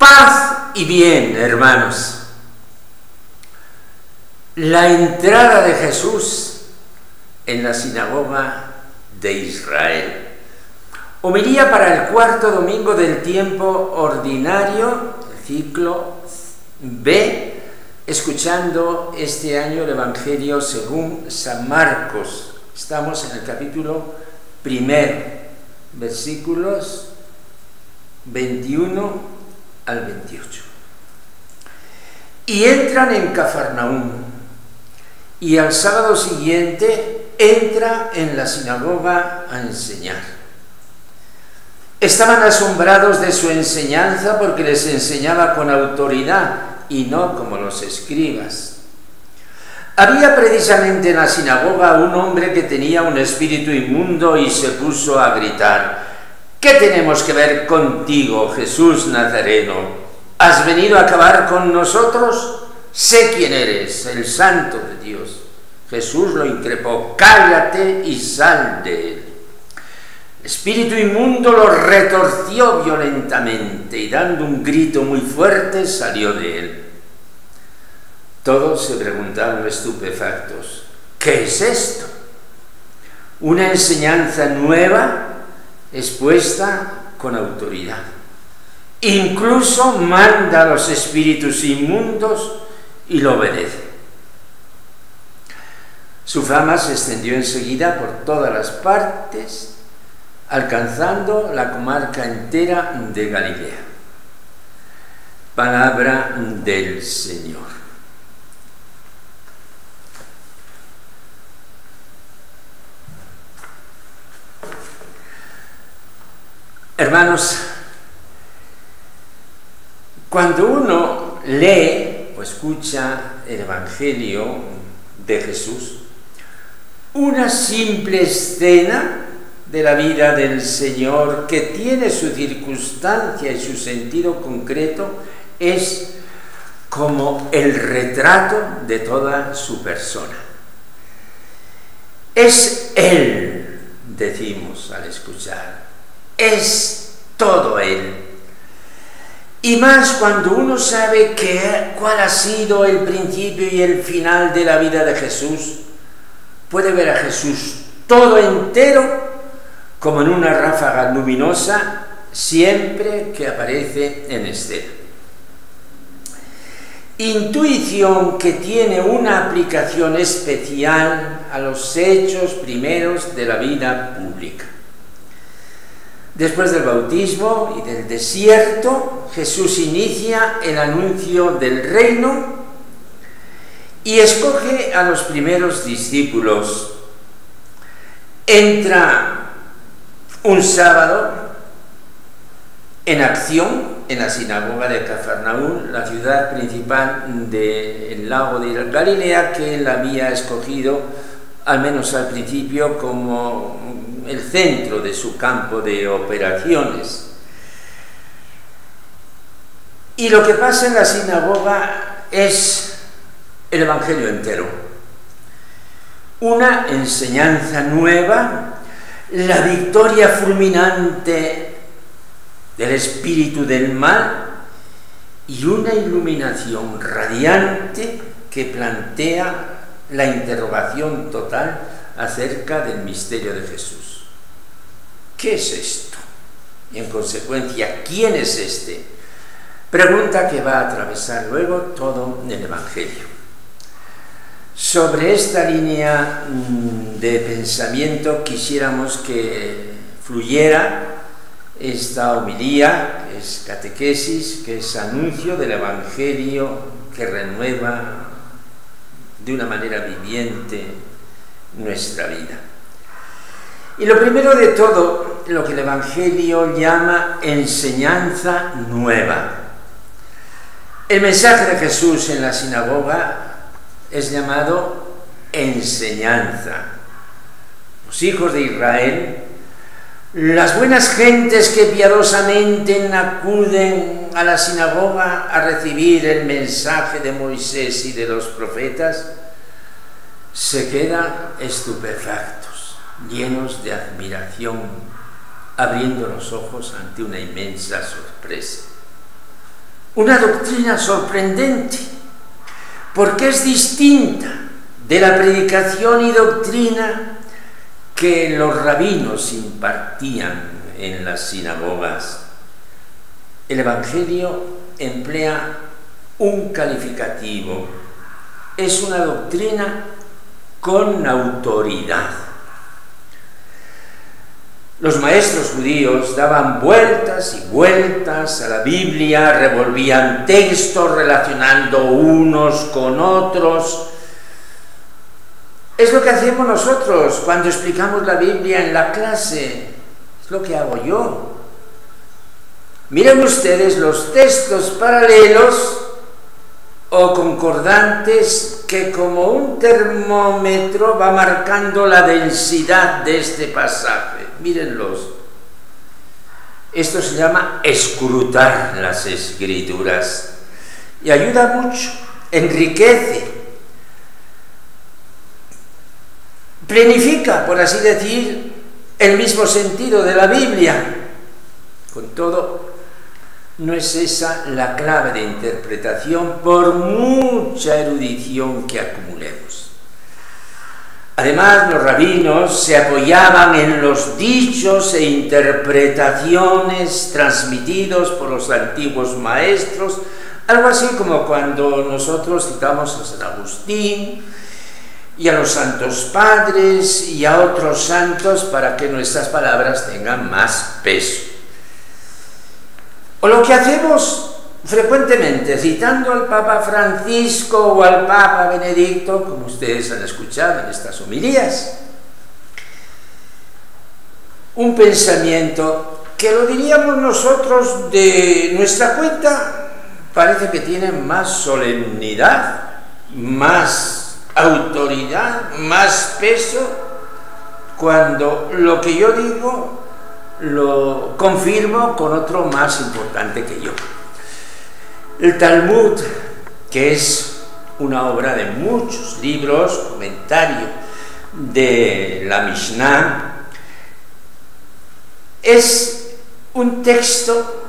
Paz y bien, hermanos. La entrada de Jesús en la sinagoga de Israel. Homilía para el cuarto domingo del tiempo ordinario, el ciclo B, escuchando este año el Evangelio según San Marcos. Estamos en el capítulo primero, versículos 21 al 28. Y entran en Cafarnaúm, y al sábado siguiente entra en la sinagoga a enseñar. Estaban asombrados de su enseñanza porque les enseñaba con autoridad y no como los escribas. Había precisamente en la sinagoga un hombre que tenía un espíritu inmundo y se puso a gritar: ¿qué tenemos que ver contigo, Jesús Nazareno? ¿Has venido a acabar con nosotros? Sé quién eres, el Santo de Dios. Jesús lo increpó: cállate y sal de él. El espíritu inmundo lo retorció violentamente y dando un grito muy fuerte salió de él. Todos se preguntaron estupefactos: ¿qué es esto? ¿Una enseñanza nueva expuesta con autoridad? Incluso manda a los espíritus inmundos y lo obedece. Su fama se extendió enseguida por todas las partes, alcanzando la comarca entera de Galilea. Palabra del Señor. Hermanos, cuando uno lee o escucha el Evangelio de Jesús, una simple escena de la vida del Señor que tiene su circunstancia y su sentido concreto es como el retrato de toda su persona. Es Él, decimos al escuchar. Es todo Él. Y más cuando uno sabe cuál ha sido el principio y el final de la vida de Jesús, puede ver a Jesús todo entero como en una ráfaga luminosa siempre que aparece en escena. Intuición que tiene una aplicación especial a los hechos primeros de la vida pública. Después del bautismo y del desierto, Jesús inicia el anuncio del reino y escoge a los primeros discípulos. Entra un sábado en acción en la sinagoga de Cafarnaúm, la ciudad principal del lago de Galilea, que él había escogido, al menos al principio, como el centro de su campo de operaciones. Y lo que pasa en la sinagoga es el Evangelio entero. Una enseñanza nueva, la victoria fulminante del espíritu del mal y una iluminación radiante que plantea la interrogación total acerca del misterio de Jesús. ¿Qué es esto? Y en consecuencia, ¿quién es este? Pregunta que va a atravesar luego todo el Evangelio. Sobre esta línea de pensamiento quisiéramos que fluyera esta homilía, que es catequesis, que es anuncio del Evangelio que renueva de una manera viviente nuestra vida. Y lo primero de todo, lo que el Evangelio llama enseñanza nueva. El mensaje de Jesús en la sinagoga es llamado enseñanza. Los hijos de Israel, las buenas gentes que piadosamente acuden a la sinagoga a recibir el mensaje de Moisés y de los profetas, se quedan estupefactos, llenos de admiración, abriendo los ojos ante una inmensa sorpresa. una doctrina sorprendente, porque es distinta de la predicación y doctrina que los rabinos impartían en las sinagogas. El Evangelio emplea un calificativo, es una doctrina con autoridad. Los maestros judíos daban vueltas y vueltas a la Biblia, revolvían textos relacionando unos con otros. Es lo que hacemos nosotros cuando explicamos la Biblia en la clase, es lo que hago yo. Miren ustedes los textos paralelos o concordantes que como un termómetro va marcando la densidad de este pasaje. Mírenlos. Esto se llama escrutar las Escrituras y ayuda mucho, enriquece, planifica, por así decir, el mismo sentido de la Biblia. Con todo, no es esa la clave de interpretación por mucha erudición que acumulemos. Además, los rabinos se apoyaban en los dichos e interpretaciones transmitidos por los antiguos maestros, algo así como cuando nosotros citamos a San Agustín y a los santos padres y a otros santos para que nuestras palabras tengan más peso. O lo que hacemos frecuentemente, citando al Papa Francisco o al Papa Benedicto, como ustedes han escuchado en estas homilías. Un pensamiento que lo diríamos nosotros de nuestra cuenta, parece que tiene más solemnidad, más autoridad, más peso, cuando lo que yo digo lo confirmo con otro más importante que yo. El Talmud, que es una obra de muchos libros, comentario de la Mishnah, es un texto,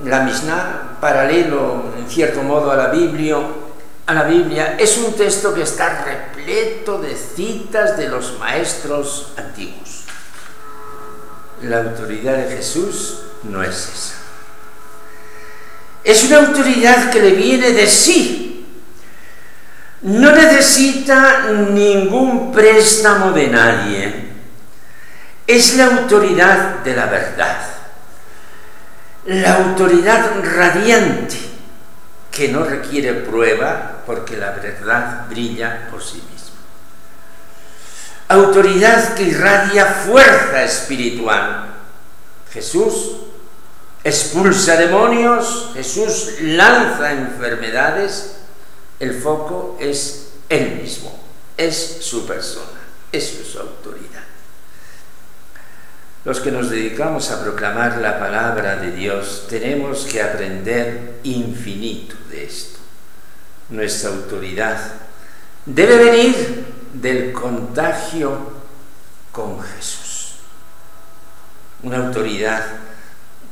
la Mishnah, paralelo en cierto modo a la Biblia, es un texto que está repleto de citas de los maestros antiguos. La autoridad de Jesús no es esa. Es una autoridad que le viene de sí. No necesita ningún préstamo de nadie. Es la autoridad de la verdad. La autoridad radiante que no requiere prueba porque la verdad brilla por sí misma. Autoridad que irradia fuerza espiritual. Jesús expulsa demonios, Jesús lanza enfermedades, el foco es Él mismo, es su persona, eso es su autoridad. Los que nos dedicamos a proclamar la palabra de Dios tenemos que aprender infinito de esto. Nuestra autoridad debe venir del contagio con Jesús. Una autoridad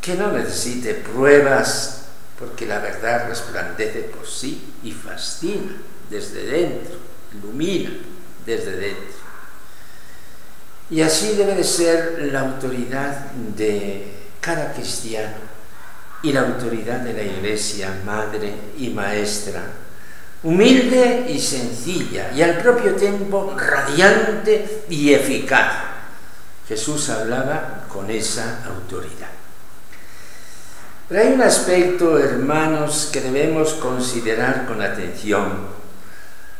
que no necesite pruebas, porque la verdad resplandece por sí y fascina desde dentro, ilumina desde dentro. Y así debe de ser la autoridad de cada cristiano y la autoridad de la Iglesia, madre y maestra, humilde y sencilla y al propio tiempo radiante y eficaz. Jesús hablaba con esa autoridad. Pero hay un aspecto, hermanos, que debemos considerar con atención.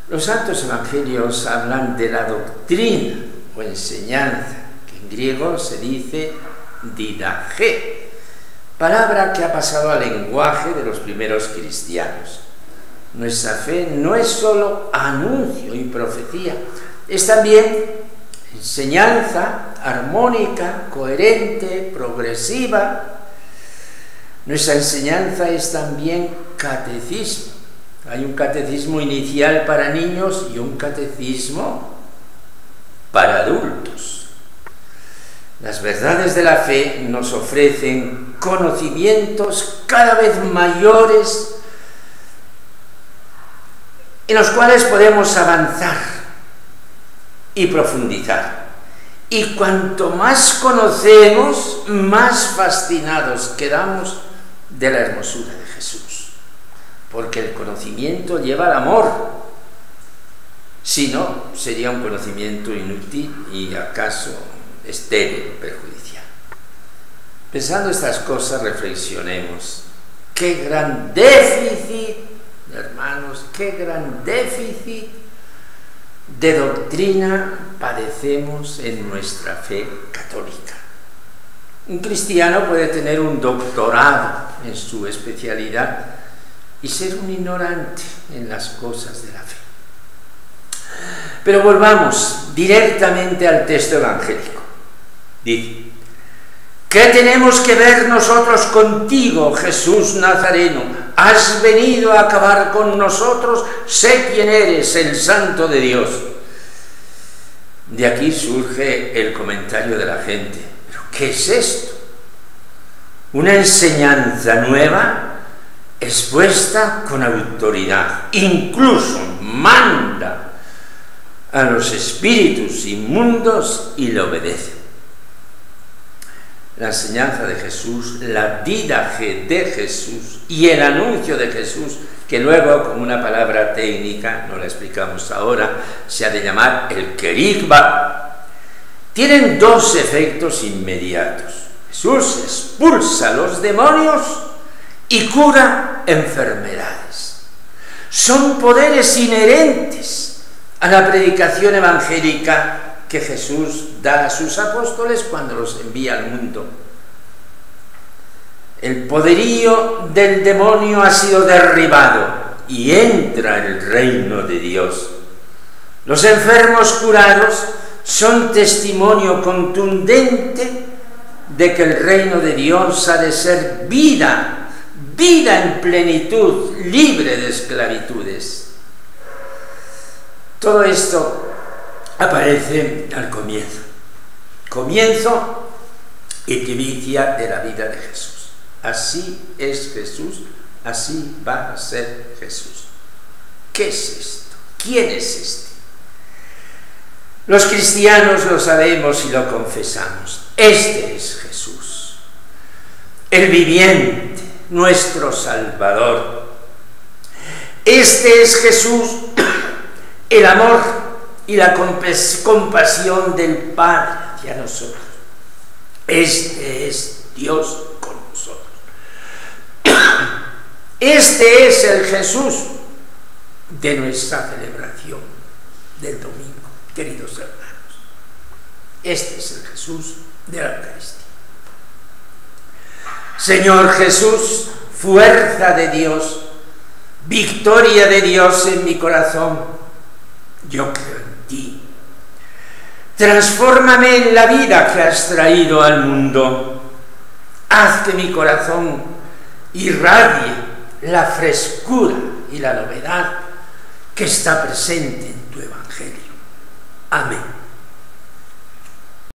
Los santos evangelios hablan de la doctrina o enseñanza, que en griego se dice didaché, palabra que ha pasado al lenguaje de los primeros cristianos. Nuestra fe no es solo anuncio y profecía, es también enseñanza armónica, coherente, progresiva. Nuestra enseñanza es también catecismo. Hay un catecismo inicial para niños y un catecismo para adultos. Las verdades de la fe nos ofrecen conocimientos cada vez mayores en los cuales podemos avanzar y profundizar. Y cuanto más conocemos, más fascinados quedamos de la hermosura de Jesús. Porque el conocimiento lleva al amor. Si no, sería un conocimiento inútil y acaso estéril, perjudicial. Pensando estas cosas, reflexionemos. ¡Qué gran déficit, hermanos, qué gran déficit de doctrina padecemos en nuestra fe católica! Un cristiano puede tener un doctorado en su especialidad y ser un ignorante en las cosas de la fe. Pero volvamos directamente al texto evangélico. Dice: ¿qué tenemos que ver nosotros contigo, Jesús Nazareno? Has venido a acabar con nosotros, sé quién eres, el Santo de Dios. De aquí surge el comentario de la gente: ¿pero qué es esto? Una enseñanza nueva expuesta con autoridad, incluso manda a los espíritus inmundos y le obedece. La enseñanza de Jesús, la didaje de Jesús y el anuncio de Jesús, que luego, con una palabra técnica, no la explicamos ahora, se ha de llamar el querigma, tienen dos efectos inmediatos. Jesús expulsa a los demonios y cura enfermedades. Son poderes inherentes a la predicación evangélica que Jesús da a sus apóstoles cuando los envía al mundo. El poderío del demonio ha sido derribado y entra el reino de Dios. Los enfermos curados son testimonio contundente de que el reino de Dios ha de ser vida, vida en plenitud, libre de esclavitudes. Todo esto aparece al comienzo y primicia de la vida de Jesús. Así es Jesús, así va a ser Jesús. ¿Qué es esto? ¿Quién es este? Los cristianos lo sabemos y lo confesamos. Este es Jesús, el viviente, nuestro Salvador. Este es Jesús, el amor y la compasión del Padre hacia nosotros. Este es Dios con nosotros. Este es el Jesús de nuestra celebración del domingo, queridos hermanos. Este es el Jesús de la Eucaristía. Señor Jesús, fuerza de Dios, victoria de Dios en mi corazón, yo creo en ti. Transfórmame en la vida que has traído al mundo. Haz que mi corazón irradie la frescura y la novedad que está presente en tu Evangelio. Amén.